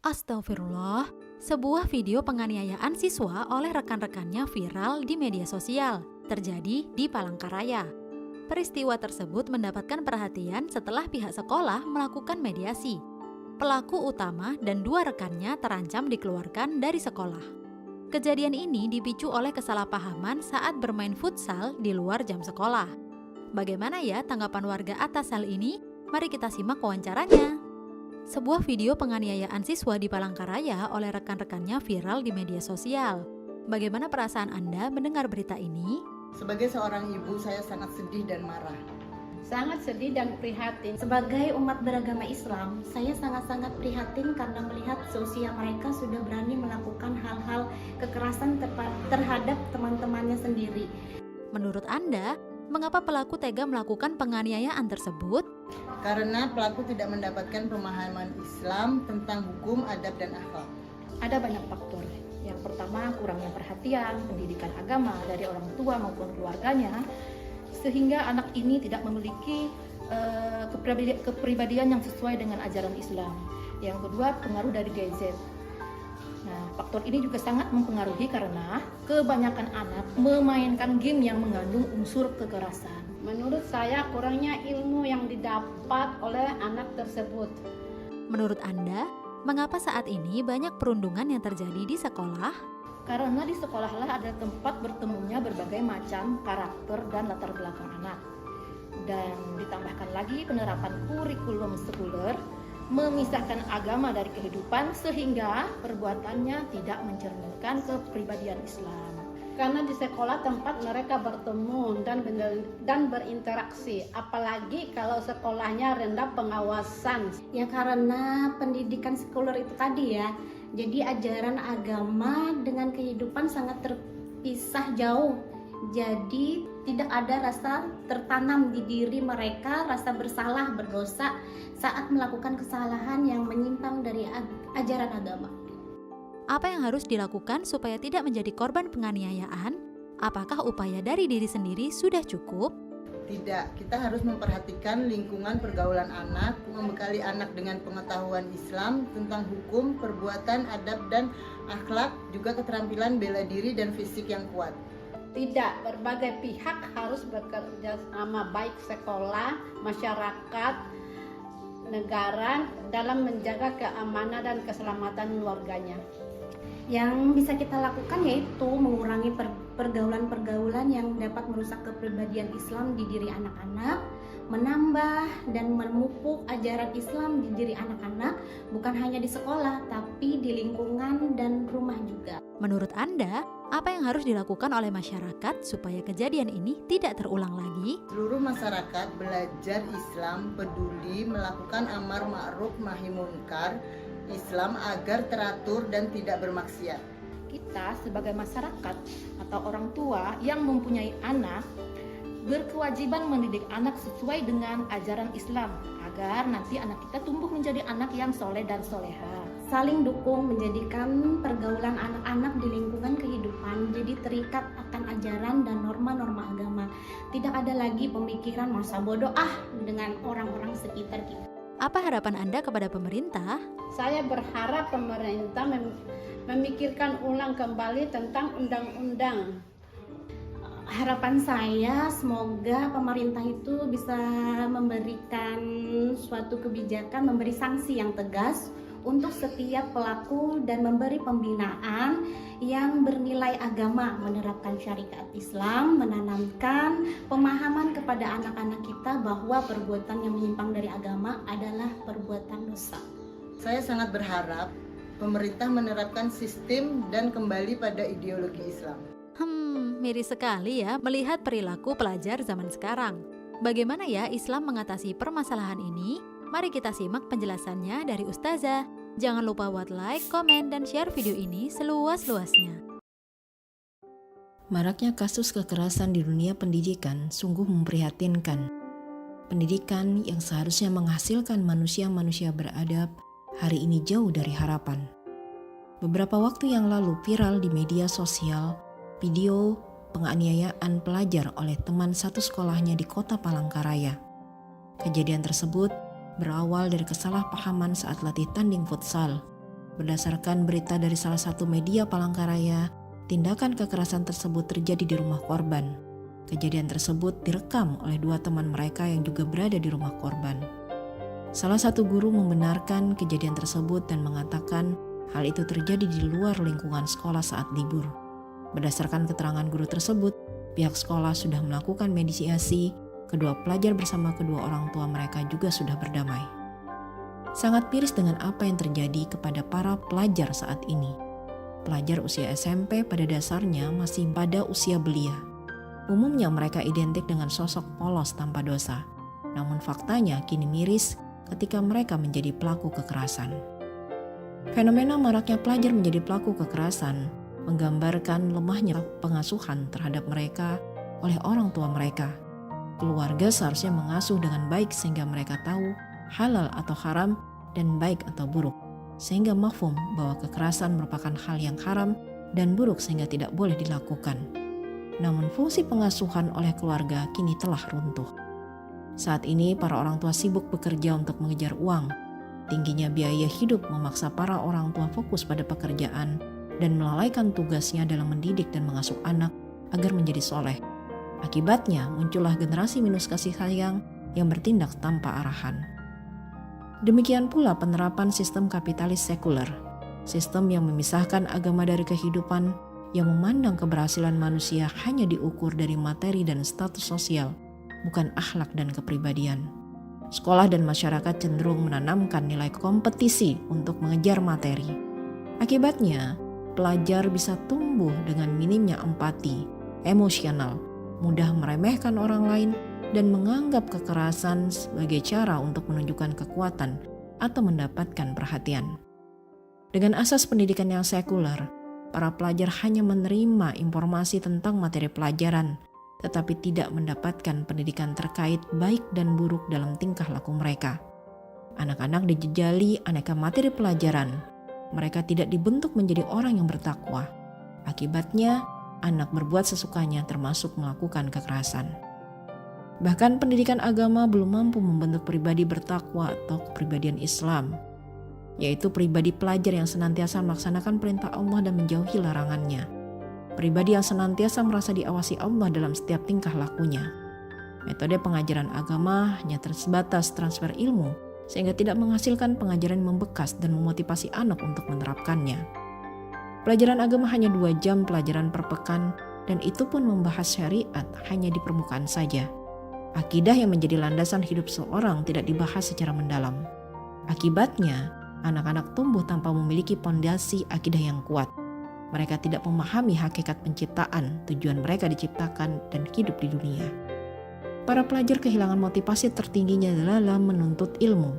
Astagfirullah, sebuah video penganiayaan siswa oleh rekan-rekannya viral di media sosial, terjadi di Palangkaraya. Peristiwa tersebut mendapatkan perhatian setelah pihak sekolah melakukan mediasi. Pelaku utama dan dua rekannya terancam dikeluarkan dari sekolah. Kejadian ini dipicu oleh kesalahpahaman saat bermain futsal di luar jam sekolah. Bagaimana ya tanggapan warga atas hal ini? Mari kita simak wawancaranya. Sebuah video penganiayaan siswa di Palangkaraya oleh rekan-rekannya viral di media sosial. Bagaimana perasaan Anda mendengar berita ini? Sebagai seorang ibu, saya sangat sedih dan marah. Sangat sedih dan prihatin. Sebagai umat beragama Islam, saya sangat-sangat prihatin karena melihat seusia mereka sudah berani melakukan hal-hal kekerasan terhadap teman-temannya sendiri. Menurut Anda, mengapa pelaku tega melakukan penganiayaan tersebut? Karena pelaku tidak mendapatkan pemahaman Islam tentang hukum, adab, dan akhlak. Ada banyak faktor. Yang pertama, kurangnya perhatian, pendidikan agama dari orang tua maupun keluarganya, sehingga anak ini tidak memiliki kepribadian yang sesuai dengan ajaran Islam. Yang kedua, pengaruh dari gadget. Nah, faktor ini juga sangat mempengaruhi karena kebanyakan anak memainkan game yang mengandung unsur kekerasan. Menurut saya, kurangnya ilmu yang didapat oleh anak tersebut. Menurut Anda, mengapa saat ini banyak perundungan yang terjadi di sekolah? Karena di sekolahlah ada tempat bertemunya berbagai macam karakter dan latar belakang anak. Dan ditambahkan lagi penerapan kurikulum sekuler memisahkan agama dari kehidupan sehingga perbuatannya tidak mencerminkan kepribadian Islam. Karena di sekolah tempat mereka bertemu dan berinteraksi, apalagi kalau sekolahnya rendah pengawasan. Ya karena pendidikan sekuler itu tadi ya, jadi ajaran agama dengan kehidupan sangat terpisah jauh. Jadi tidak ada rasa tertanam di diri mereka, rasa bersalah, berdosa saat melakukan kesalahan yang menyimpang dari ajaran agama. Apa yang harus dilakukan supaya tidak menjadi korban penganiayaan? Apakah upaya dari diri sendiri sudah cukup? Tidak, kita harus memperhatikan lingkungan pergaulan anak, membekali anak dengan pengetahuan Islam tentang hukum, perbuatan, adab, dan akhlak, juga keterampilan bela diri dan fisik yang kuat. Tidak, berbagai pihak harus bekerja sama, baik sekolah, masyarakat, negara dalam menjaga keamanan dan keselamatan keluarganya. Yang bisa kita lakukan yaitu mengurangi pergaulan-pergaulan yang dapat merusak kepribadian Islam di diri anak-anak, menambah dan memupuk ajaran Islam di diri anak-anak, bukan hanya di sekolah, tapi di lingkungan dan rumah juga. Menurut Anda, apa yang harus dilakukan oleh masyarakat supaya kejadian ini tidak terulang lagi? Seluruh masyarakat belajar Islam, peduli, melakukan amar ma'ruf nahi munkar Islam agar teratur dan tidak bermaksiat. Kita sebagai masyarakat atau orang tua yang mempunyai anak berkewajiban mendidik anak sesuai dengan ajaran Islam agar nanti anak kita tumbuh menjadi anak yang soleh dan soleha. Saling dukung menjadikan pergaulan anak-anak di lingkungan kehidupan jadi terikat akan ajaran dan norma-norma agama. Tidak ada lagi pemikiran masa bodoh dengan orang-orang sekitar kita. Apa harapan Anda kepada pemerintah? Saya berharap pemerintah memikirkan ulang kembali tentang undang-undang. Harapan saya semoga pemerintah itu bisa memberikan suatu kebijakan, memberi sanksi yang tegas untuk setiap pelaku dan memberi pembinaan yang bernilai agama, menerapkan syariat Islam, menanamkan pemahaman kepada anak-anak kita bahwa perbuatan yang menyimpang dari agama adalah perbuatan dosa. Saya sangat berharap pemerintah menerapkan sistem dan kembali pada ideologi Islam. Miris sekali ya melihat perilaku pelajar zaman sekarang. Bagaimana ya Islam mengatasi permasalahan ini? Mari kita simak penjelasannya dari Ustazah. Jangan lupa buat like, komen, dan share video ini seluas-luasnya. Maraknya kasus kekerasan di dunia pendidikan sungguh memprihatinkan. Pendidikan yang seharusnya menghasilkan manusia-manusia beradab, hari ini jauh dari harapan. Beberapa waktu yang lalu viral di media sosial, video penganiayaan pelajar oleh teman satu sekolahnya di kota Palangkaraya. Kejadian tersebut berawal dari kesalahpahaman saat latih tanding futsal. Berdasarkan berita dari salah satu media Palangkaraya, tindakan kekerasan tersebut terjadi di rumah korban. Kejadian tersebut direkam oleh 2 teman mereka yang juga berada di rumah korban. Salah satu guru membenarkan kejadian tersebut dan mengatakan hal itu terjadi di luar lingkungan sekolah saat libur. Berdasarkan keterangan guru tersebut, pihak sekolah sudah melakukan mediasi, kedua pelajar bersama kedua orang tua mereka juga sudah berdamai. Sangat miris dengan apa yang terjadi kepada para pelajar saat ini. Pelajar usia SMP pada dasarnya masih pada usia belia. Umumnya mereka identik dengan sosok polos tanpa dosa. Namun faktanya kini miris ketika mereka menjadi pelaku kekerasan. Fenomena maraknya pelajar menjadi pelaku kekerasan menggambarkan lemahnya pengasuhan terhadap mereka oleh orang tua mereka. Keluarga seharusnya mengasuh dengan baik sehingga mereka tahu halal atau haram dan baik atau buruk, sehingga mafhum bahwa kekerasan merupakan hal yang haram dan buruk sehingga tidak boleh dilakukan. Namun fungsi pengasuhan oleh keluarga kini telah runtuh. Saat ini para orang tua sibuk bekerja untuk mengejar uang. Tingginya biaya hidup memaksa para orang tua fokus pada pekerjaan dan melalaikan tugasnya dalam mendidik dan mengasuh anak agar menjadi soleh. Akibatnya muncullah generasi minus kasih sayang yang bertindak tanpa arahan. Demikian pula penerapan sistem kapitalis sekuler, sistem yang memisahkan agama dari kehidupan, yang memandang keberhasilan manusia hanya diukur dari materi dan status sosial, bukan akhlak dan kepribadian. Sekolah dan masyarakat cenderung menanamkan nilai kompetisi untuk mengejar materi. Akibatnya, pelajar bisa tumbuh dengan minimnya empati, emosional, mudah meremehkan orang lain, dan menganggap kekerasan sebagai cara untuk menunjukkan kekuatan atau mendapatkan perhatian. Dengan asas pendidikan yang sekuler, para pelajar hanya menerima informasi tentang materi pelajaran, tetapi tidak mendapatkan pendidikan terkait baik dan buruk dalam tingkah laku mereka. Anak-anak dijejali aneka materi pelajaran. Mereka tidak dibentuk menjadi orang yang bertakwa. Akibatnya, anak berbuat sesukanya termasuk melakukan kekerasan. Bahkan pendidikan agama belum mampu membentuk pribadi bertakwa atau kepribadian Islam, yaitu pribadi pelajar yang senantiasa melaksanakan perintah Allah dan menjauhi larangannya. Pribadi yang senantiasa merasa diawasi Allah dalam setiap tingkah lakunya. Metode pengajaran agama hanya terbatas transfer ilmu, sehingga tidak menghasilkan pengajaran yang membekas dan memotivasi anak untuk menerapkannya. Pelajaran agama hanya 2 jam pelajaran per pekan, dan itu pun membahas syariat hanya di permukaan saja. Akidah yang menjadi landasan hidup seorang tidak dibahas secara mendalam. Akibatnya, anak-anak tumbuh tanpa memiliki pondasi akidah yang kuat. Mereka tidak memahami hakikat penciptaan, tujuan mereka diciptakan dan hidup di dunia. Para pelajar kehilangan motivasi tertingginya dalam menuntut ilmu.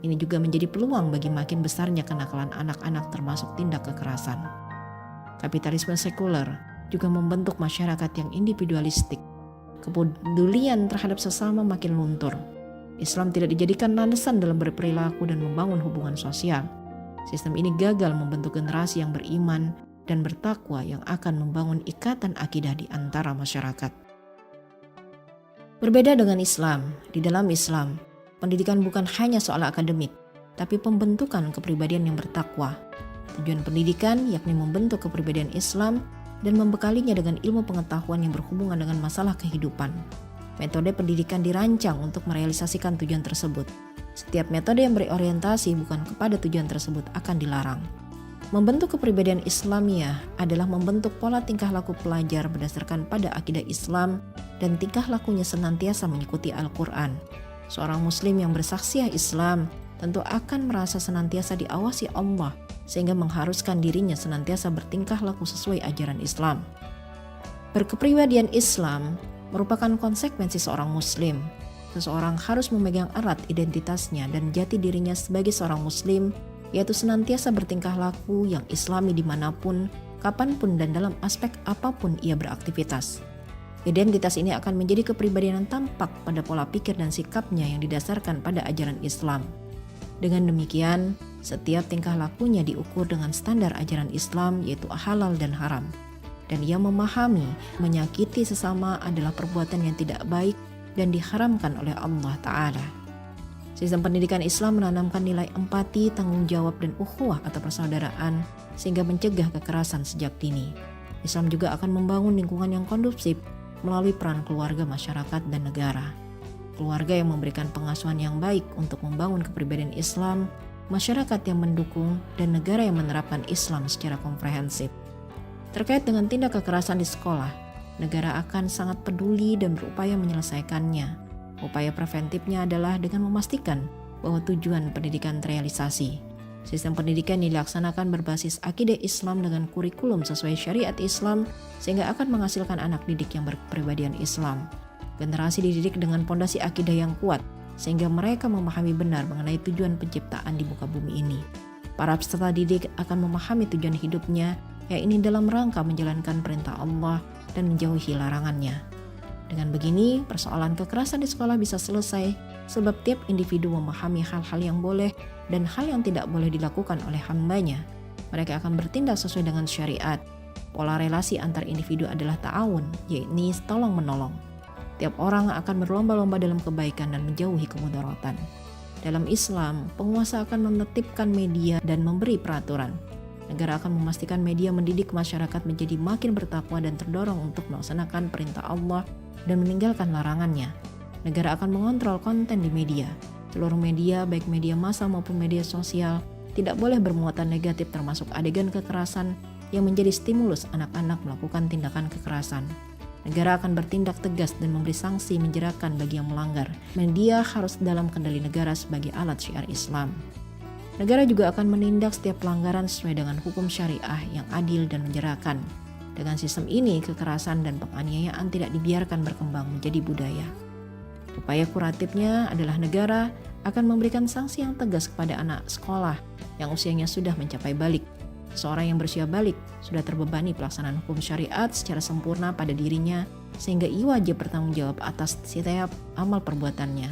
Ini juga menjadi peluang bagi makin besarnya kenakalan anak-anak termasuk tindak kekerasan. Kapitalisme sekuler juga membentuk masyarakat yang individualistik. Kepedulian terhadap sesama makin luntur. Islam tidak dijadikan landasan dalam berperilaku dan membangun hubungan sosial. Sistem ini gagal membentuk generasi yang beriman dan bertakwa yang akan membangun ikatan akidah di antara masyarakat. Berbeda dengan Islam, di dalam Islam, pendidikan bukan hanya soal akademik, tapi pembentukan kepribadian yang bertakwa. Tujuan pendidikan yakni membentuk kepribadian Islam dan membekalinya dengan ilmu pengetahuan yang berhubungan dengan masalah kehidupan. Metode pendidikan dirancang untuk merealisasikan tujuan tersebut. Setiap metode yang berorientasi bukan kepada tujuan tersebut akan dilarang. Membentuk kepribadian Islamiyah adalah membentuk pola tingkah laku pelajar berdasarkan pada akidah Islam dan tingkah lakunya senantiasa mengikuti Al-Quran. Seorang muslim yang bersaksiah Islam tentu akan merasa senantiasa diawasi Allah, sehingga mengharuskan dirinya senantiasa bertingkah laku sesuai ajaran Islam. Berkepribadian Islam merupakan konsekuensi seorang muslim. Seseorang harus memegang erat identitasnya dan jati dirinya sebagai seorang muslim, yaitu senantiasa bertingkah laku yang islami dimanapun, kapanpun dan dalam aspek apapun ia beraktivitas. Identitas ini akan menjadi kepribadian yang tampak pada pola pikir dan sikapnya yang didasarkan pada ajaran Islam. Dengan demikian, setiap tingkah lakunya diukur dengan standar ajaran Islam, yaitu halal dan haram. Dan ia memahami menyakiti sesama adalah perbuatan yang tidak baik dan diharamkan oleh Allah Ta'ala. Sistem pendidikan Islam menanamkan nilai empati, tanggung jawab, dan ukhuwah atau persaudaraan sehingga mencegah kekerasan sejak dini. Islam juga akan membangun lingkungan yang kondusif melalui peran keluarga, masyarakat, dan negara. Keluarga yang memberikan pengasuhan yang baik untuk membangun kepribadian Islam, masyarakat yang mendukung, dan negara yang menerapkan Islam secara komprehensif. Terkait dengan tindak kekerasan di sekolah, negara akan sangat peduli dan berupaya menyelesaikannya. Upaya preventifnya adalah dengan memastikan bahwa tujuan pendidikan terrealisasi. Sistem pendidikan dilaksanakan berbasis akidah Islam dengan kurikulum sesuai syariat Islam sehingga akan menghasilkan anak didik yang berkepribadian Islam. Generasi dididik dengan pondasi akidah yang kuat sehingga mereka memahami benar mengenai tujuan penciptaan di muka bumi ini. Para peserta didik akan memahami tujuan hidupnya, yaitu dalam rangka menjalankan perintah Allah dan menjauhi larangannya. Dengan begini, persoalan kekerasan di sekolah bisa selesai sebab tiap individu memahami hal-hal yang boleh dan hal yang tidak boleh dilakukan oleh hambanya. Mereka akan bertindak sesuai dengan syariat. Pola relasi antar individu adalah ta'awun, yaitu tolong-menolong. Tiap orang akan berlomba-lomba dalam kebaikan dan menjauhi kemudaratan. Dalam Islam, penguasa akan menetipkan media dan memberi peraturan. Negara akan memastikan media mendidik masyarakat menjadi makin bertakwa dan terdorong untuk melaksanakan perintah Allah dan meninggalkan larangannya. Negara akan mengontrol konten di media. Seluruh media, baik media massa maupun media sosial, tidak boleh bermuatan negatif termasuk adegan kekerasan yang menjadi stimulus anak-anak melakukan tindakan kekerasan. Negara akan bertindak tegas dan memberi sanksi menjerakan bagi yang melanggar. Media harus dalam kendali negara sebagai alat syiar Islam. Negara juga akan menindak setiap pelanggaran sesuai dengan hukum syariah yang adil dan menjerakan. Dengan sistem ini, kekerasan dan penganiayaan tidak dibiarkan berkembang menjadi budaya. Upaya kuratifnya adalah negara akan memberikan sanksi yang tegas kepada anak sekolah yang usianya sudah mencapai balik. Seseorang yang berusia balik sudah terbebani pelaksanaan hukum syariat secara sempurna pada dirinya sehingga ia wajib bertanggung jawab atas setiap amal perbuatannya.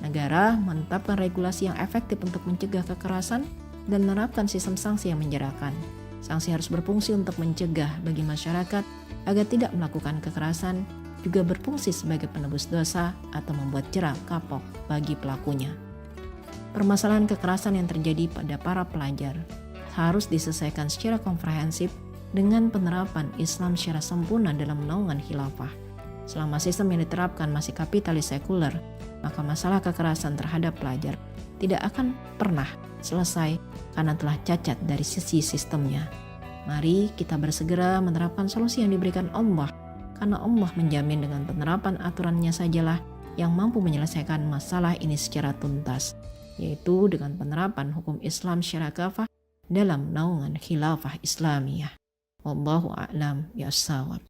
Negara menetapkan regulasi yang efektif untuk mencegah kekerasan dan menerapkan sistem sanksi yang menjerakan. Sanksi harus berfungsi untuk mencegah bagi masyarakat agar tidak melakukan kekerasan, juga berfungsi sebagai penebus dosa atau membuat jerak kapok bagi pelakunya. Permasalahan kekerasan yang terjadi pada para pelajar harus diselesaikan secara komprehensif dengan penerapan Islam secara sempurna dalam naungan khilafah. Selama sistem yang diterapkan masih kapitalis sekuler, maka masalah kekerasan terhadap pelajar tidak akan pernah selesai karena telah cacat dari sisi sistemnya. Mari kita bersegera menerapkan solusi yang diberikan Allah, karena Allah menjamin dengan penerapan aturannya sajalah yang mampu menyelesaikan masalah ini secara tuntas, yaitu dengan penerapan hukum Islam secara kafah dalam naungan khilafah Islamiyah. Wallahu a'lam bishawab.